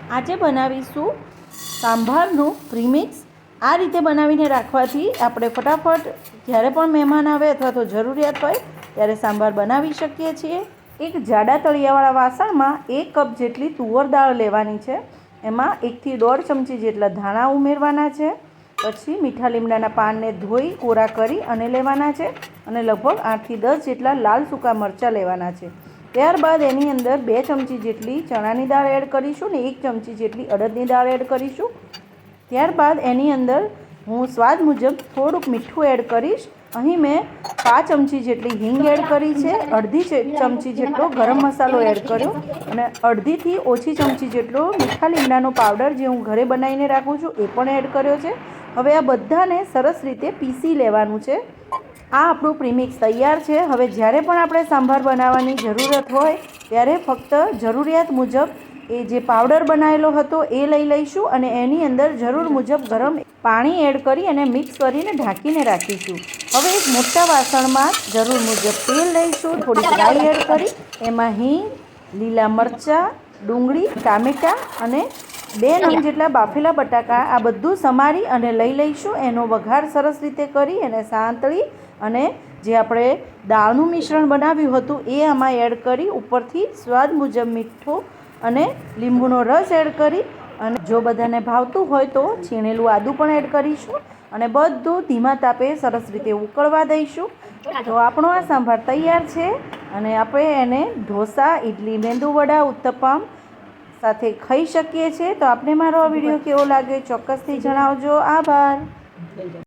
આજે બનાવીશું સાંભારનું પ્રીમિક્સ। આ રીતે બનાવીને રાખવાથી આપણે ફટાફટ જ્યારે પણ મહેમાન આવે અથવા તો જરૂરિયાત હોય ત્યારે સાંભાર બનાવી શકીએ છીએ। એક જાડા તળિયાવાળા વાસણમાં 1 કપ જેટલી તુવર દાળ લેવાની છે। એમાં 1 થી 1.5 ચમચી જેટલા ધાણા ઉમેરવાના છે। પછી મીઠા લીમડાના પાનને ધોઈ કોરા કરી અને લેવાના છે અને લગભગ 8 થી 10 જેટલા લાલ સૂકા મરચાં લેવાના છે। ત્યારબાદ એની અંદર 2 ચમચી જેટલી ચણાની દાળ એડ કરીશું ને 1 ચમચી જેટલી અડદની દાળ એડ કરીશું। ત્યારબાદ એની અંદર હું સ્વાદ મુજબ થોડુંક મીઠું એડ કરીશ। અહીં મેં 5 ચમચી જેટલી હિંગ એડ કરી છે, અડધી ચમચી જેટલો ગરમ મસાલો એડ કર્યો અને અડધીથી ઓછી ચમચી જેટલો મીઠા લીમડાનો પાવડર જે હું ઘરે બનાવીને રાખું છું એ પણ એડ કર્યો છે। હવે આ બધાને સરસ રીતે પીસી લેવાનું છે। આ આપણું પ્રીમિક્સ તૈયાર છે। હવે જ્યારે પણ આપણે સાંભાર બનાવવાની જરૂરત હોય ત્યારે ફક્ત જરૂરિયાત મુજબ એ જે પાવડર બનાવેલો હતો એ લઈ લઈશું અને એની અંદર જરૂર મુજબ ગરમ પાણી એડ કરી અને મિક્સ કરીને ઢાંકીને રાખીશું। હવે એક મોટા વાસણમાં જરૂર મુજબ તેલ લઈશું, થોડીક રાઈ એડ કરી એમાં હિંગ, લીલા મરચાં, ડુંગળી, ટામેટાં અને 2 નંગ જેટલા બાફેલા બટાકા આ બધું સમારી અને લઈ લઈશું। એનો વઘાર સરસ રીતે કરી અને સાંતળી અને જે આપણે દાળનું મિશ્રણ બનાવ્યું હતું એ આમાં એડ કરી ઉપરથી સ્વાદ મુજબ મીઠું અને લીંબુનો રસ એડ કરી અને જો બધાને ભાવતું હોય તો છીણેલું આદું પણ એડ કરીશું અને બધું ધીમા તાપે સરસ રીતે ઉકળવા દઈશું। તો આપણો આ સાંભાર તૈયાર છે અને આપણે એને ઢોસા, ઇડલી, મેંદુવડા, ઉત્તપમ સાથે ખાઈ શકીએ છીએ। તો આપને મારો આ વિડીયો કેવો લાગે ચોક્કસથી જણાવજો। આભાર।